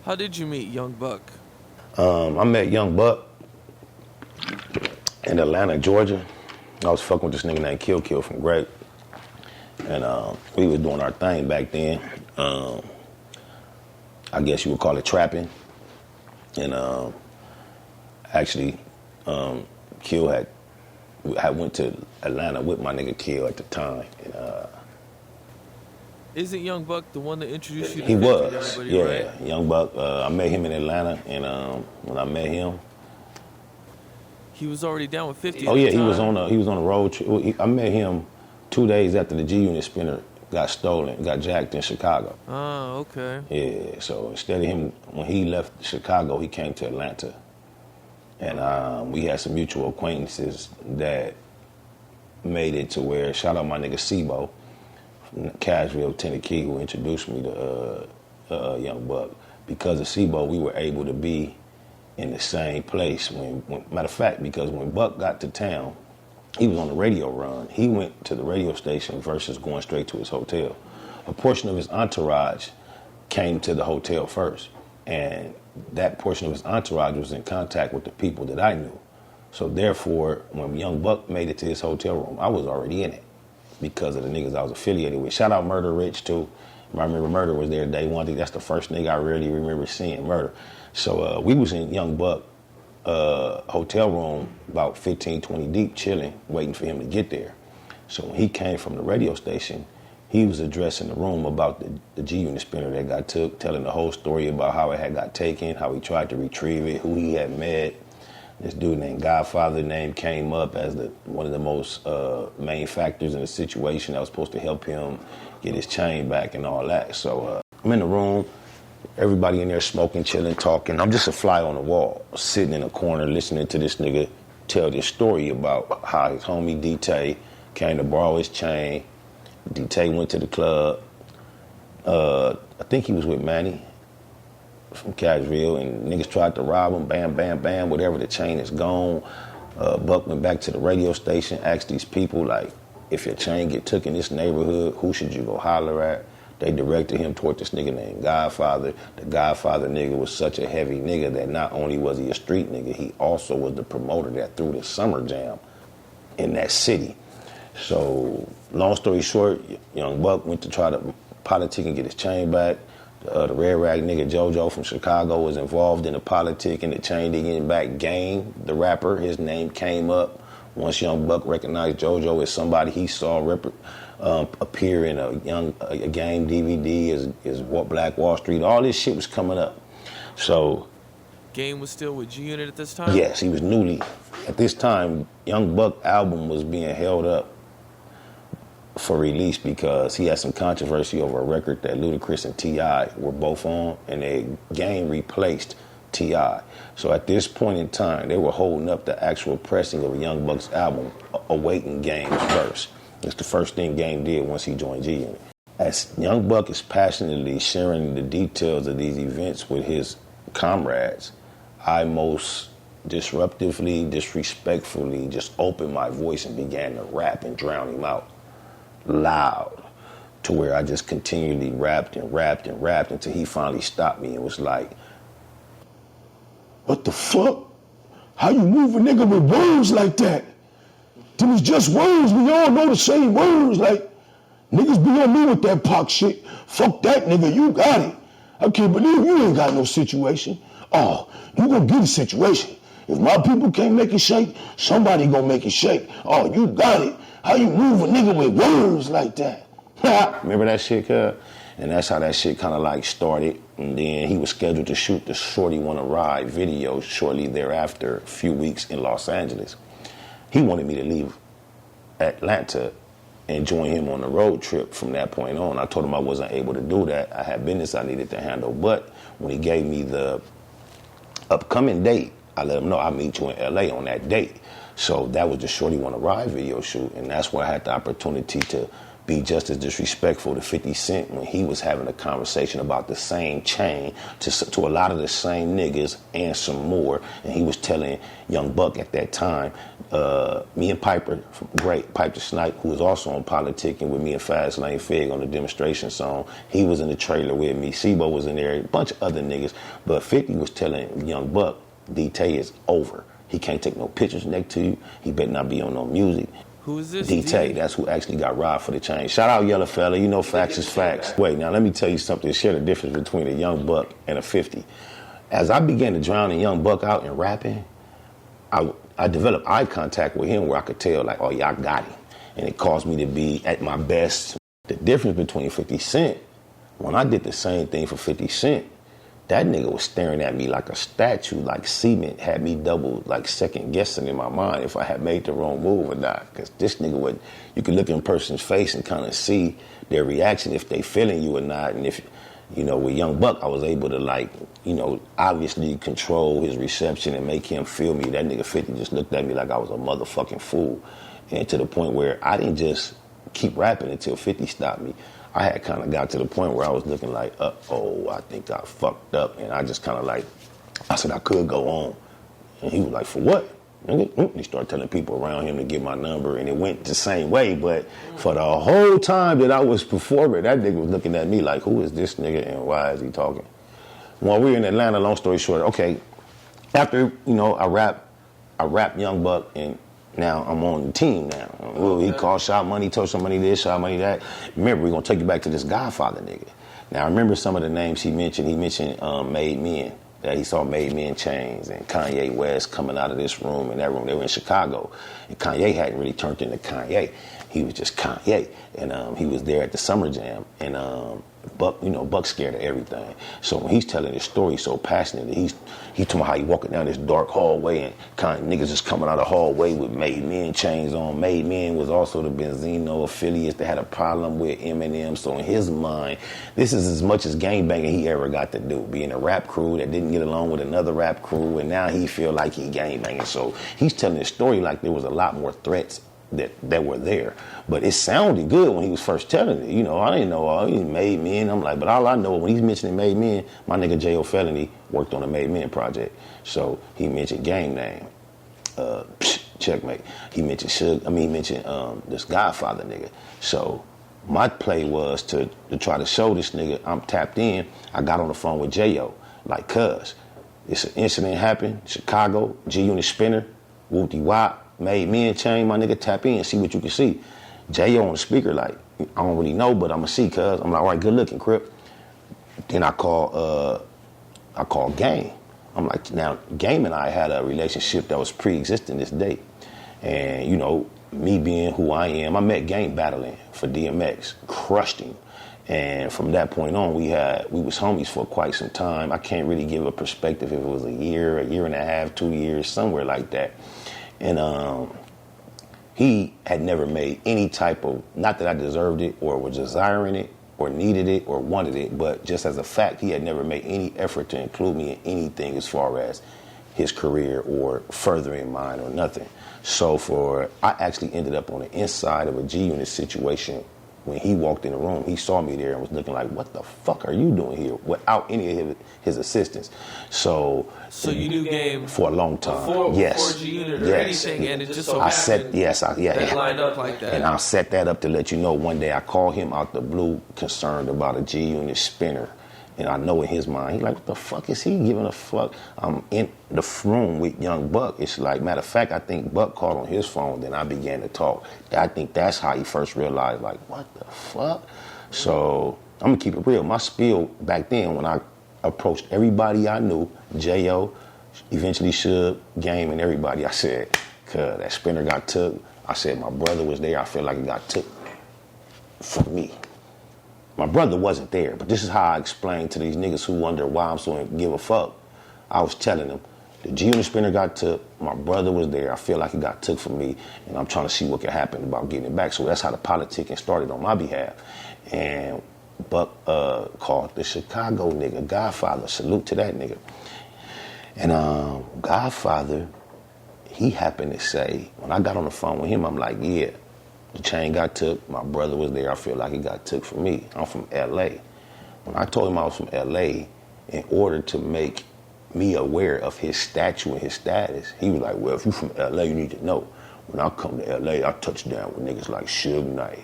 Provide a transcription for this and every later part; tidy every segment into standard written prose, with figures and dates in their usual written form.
How did you meet Young Buck? I met Young Buck in Atlanta, Georgia. I was fucking with this nigga named Kill from Grape. And we was doing our thing back then. I guess you would call it trapping. And actually, Kill had went to Atlanta with my nigga Kill at the time. And, Isn't Young Buck the one that introduced you to he 50 was, everybody, yeah. right? Young Buck, I met him in Atlanta, and when I met him, he was already down with 50. oh yeah, he was on a road trip. I met him 2 days after the G Unit spinner got stolen, got jacked in Chicago. Oh, okay. Yeah, so instead of him, when he left Chicago, he came to Atlanta. And we had some mutual acquaintances that made it to where, shout out my nigga Sibo from Cashville, Tennessee, who introduced me to Young Buck. Because of Sibo, we were able to be in the same place. Matter of fact, because when Buck got to town, he was on the radio run. He went to the radio station versus going straight to his hotel. A portion of his entourage came to the hotel first. And that portion of his entourage was in contact with the people that I knew. So therefore, when Young Buck made it to his hotel room, I was already in it because of the niggas I was affiliated with. Shout out Murder Rich, too. I remember Murder was there day one. I think that's the first nigga I really remember seeing, Murder. So we was in Young Buck hotel room about 15, 20 deep, chilling, waiting for him to get there. So when he came from the radio station, he was addressing the room about the G Unit spinner that got took, telling the whole story about how it had got taken, how he tried to retrieve it, who he had met. This dude named Godfather name came up as one of the most main factors in the situation that was supposed to help him get his chain back and all that. So I'm in the room, everybody in there smoking, chilling, talking. I'm just a fly on the wall, sitting in a corner listening to this nigga tell this story about how his homie D-Tay came to borrow his chain. D-Tay went to the club. I think he was with Manny from Cashville, and niggas tried to rob him, bam, bam, bam, whatever, the chain is gone. Buck went back to the radio station, asked these people, like, if your chain get took in this neighborhood, who should you go holler at? They directed him toward this nigga named Godfather. The Godfather nigga was such a heavy nigga that not only was he a street nigga, he also was the promoter that threw the summer jam in that city. So, long story short, Young Buck went to try to politic and get his chain back. The Red Rag nigga JoJo from Chicago was involved in the politic and the chain to getting back. Game, the rapper, his name came up once Young Buck recognized JoJo as somebody he saw appear in a Game DVD, as Black Wall Street. All this shit was coming up. So, Game was still with G Unit at this time? Yes, he was newly. At this time, Young Buck album was being held up for release because he had some controversy over a record that Ludacris and T.I. were both on, and Game replaced T.I. So at this point in time, they were holding up the actual pressing of Young Buck's album, awaiting Game's verse. It's the first thing Game did once he joined G Unit. As Young Buck is passionately sharing the details of these events with his comrades, I most disruptively, disrespectfully just opened my voice and began to rap and drown him out loud, to where I just continually rapped until he finally stopped me and was like, "What the fuck? How you move a nigga with words like that? Them is just words. We all know the same words. Like, niggas be on me with that Pac shit. Fuck that nigga, you got it. I can't believe you ain't got no situation. Oh, you gonna get a situation. If my people can't make it shake, somebody gonna make it shake. Oh, you got it. How you move a nigga with words like that?" Remember that shit, cuz? And that's how that shit kind of like started. And then he was scheduled to shoot the Shorty Wanna Ride video shortly thereafter, a few weeks in Los Angeles. He wanted me to leave Atlanta and join him on the road trip from that point on. I told him I wasn't able to do that. I had business I needed to handle. But when he gave me the upcoming date, I let him know I'll meet you in LA on that date. So that was the Shorty Wanna Ride video shoot, and that's where I had the opportunity to be just as disrespectful to 50 Cent when he was having a conversation about the same chain to a lot of the same niggas and some more. And he was telling Young Buck at that time, me and Piper, great, Piper Snipe, who was also on Politicking with me and Fast Lane Fig on the demonstration song. He was in the trailer with me. Sebo was in there, a bunch of other niggas. But 50 was telling Young Buck, D-Tay is over. He can't take no pictures next to you. He better not be on no music. Who is this? D-Tay, that's who actually got robbed for the chain. Shout out Yellow Fella, you know facts is facts. Wait, now let me tell you something. Share the difference between a Young Buck and a 50. As I began to drown a Young Buck out in rapping, I developed eye contact with him where I could tell, like, oh, yeah, I got him. And it caused me to be at my best. The difference between 50 Cent, when I did the same thing for 50 Cent, that nigga was staring at me like a statue, like cement, had me double, like second guessing in my mind if I had made the wrong move or not. Because this nigga would, you could look in a person's face and kind of see their reaction if they feeling you or not. And if, you know, with Young Buck, I was able to, like, you know, obviously control his reception and make him feel me. That nigga 50 just looked at me like I was a motherfucking fool. And to the point where I didn't just keep rapping until 50 stopped me. I had kind of got to the point where I was looking like, uh-oh, I think I fucked up. And I just kind of like, I said I could go on. And he was like, for what? And he started telling people around him to get my number, and it went the same way. But for the whole time that I was performing, that nigga was looking at me like, who is this nigga and why is he talking? When we were in Atlanta, long story short, okay, after, you know, I rap Young Buck, and now I'm on the team now. Well, he called Shot Money, told somebody this, Shot Money that. Remember, we're going to take you back to this Godfather nigga. Now, I remember some of the names he mentioned. He mentioned Made Men. That he saw Made Men Chains and Kanye West coming out of this room and that room. They were in Chicago. And Kanye hadn't really turned into Kanye. He was just Kanye. And he was there at the Summer Jam. And Buck, you know, Buck's scared of everything. So when he's telling his story so passionately, he told me how he walking down this dark hallway and kind of niggas just coming out of the hallway with Made Men chains on. Made Men was also the Benzino affiliates that had a problem with Eminem. So in his mind, this is as much as gangbanging he ever got to do. Being a rap crew that didn't get along with another rap crew, and now he feel like he gangbanging. So he's telling his story like there was a lot more threats that were there. But it sounded good when he was first telling it. You know, I didn't know he Made Men. I'm like, but all I know when he's mentioning Made Men, my nigga J.O. Felony worked on a Made Men project. So he mentioned Game Name. Checkmate. He mentioned this Godfather nigga. So my play was to try to show this nigga I'm tapped in. I got on the phone with J.O. like, cuz, it's an incident happened, Chicago, G-Unit Spinner, whoop-de-wop, Made Men chain, my nigga, tap in, see what you can see. J.O. on the speaker, like, I don't really know, but I'm gonna see, cuz. I'm like, all right, good looking, Crip. Then I call Game. I'm like, now, Game and I had a relationship that was pre-existing this day. And, you know, me being who I am, I met Game battling for DMX, crushed him. And from that point on, we was homies for quite some time. I can't really give a perspective if it was a year and a half, 2 years, somewhere like that. And he had never made any type of, not that I deserved it or was desiring it or needed it or wanted it, but just as a fact, he had never made any effort to include me in anything as far as his career or furthering mine or nothing. So I actually ended up on the inside of a G-Unit situation. When he walked in the room, he saw me there and was looking like, what the fuck are you doing here? Without any of his assistance. So you knew Game for a long time. Before Yes. G-Unit or Yes. anything, and it just so happened that lined up like that. And I set that up to let you know one day I called him out the blue concerned about a G-Unit spinner. And I know in his mind, he's like, what the fuck is he giving a fuck? I'm in the room with Young Buck. It's like, matter of fact, I think Buck called on his phone, then I began to talk. I think that's how he first realized, like, what the fuck? So I'm going to keep it real. My spiel back then, when I approached everybody I knew, J.O., eventually Suge, Game, and everybody, I said, cuz that spinner got took. I said, my brother was there. I feel like it got took from me. My brother wasn't there, but this is how I explained to these niggas who wonder why I'm so give a fuck. I was telling them, the G-Unit spinner got took, my brother was there, I feel like it got took from me, and I'm trying to see what can happen about getting it back. So that's how the politicking started on my behalf. And Buck called the Chicago nigga, Godfather, salute to that nigga. And Godfather, he happened to say, when I got on the phone with him, I'm like, yeah, The chain got took. My brother was there. I feel like it got took from me. I'm from L.A. When I told him I was from L.A., in order to make me aware of his stature and his status, he was like, well, if you from L.A., you need to know. When I come to L.A., I touch down with niggas like Suge Knight.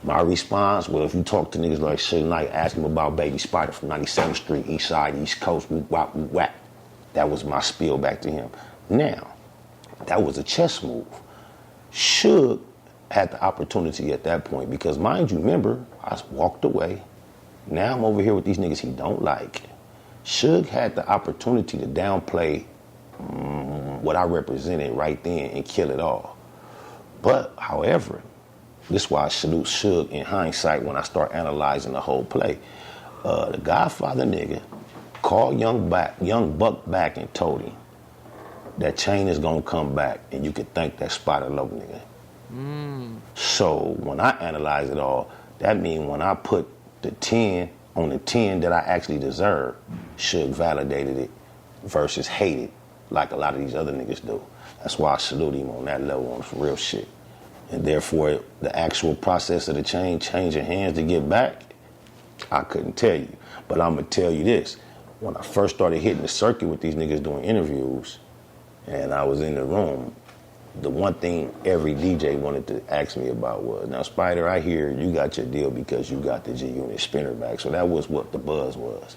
My response was, if you talk to niggas like Suge Knight, ask him about Baby Spider from 97th Street, East Side, East Coast, whack, whack. That was my spiel back to him. Now, that was a chess move. Suge had the opportunity at that point because, mind you, remember, I walked away. Now I'm over here with these niggas he don't like. Suge had the opportunity to downplay what I represented right then and kill it all. But, however, this is why I salute Suge in hindsight when I start analyzing the whole play. The Godfather nigga called Young Buck back and told him that chain is gonna come back and you could thank that Spider Low nigga. So when I analyze it all, that means when I put the 10 on the 10 that I actually deserve, Suge validated it versus hated like a lot of these other niggas do. That's why I salute him on that level, on some real shit. And therefore, the actual process of the chain changing hands to get back, I couldn't tell you. But I'm going to tell you this. When I first started hitting the circuit with these niggas doing interviews, and I was in the room, the one thing every DJ wanted to ask me about was, now, Spider, I hear you got your deal because you got the G-Unit spinner back. So that was what the buzz was.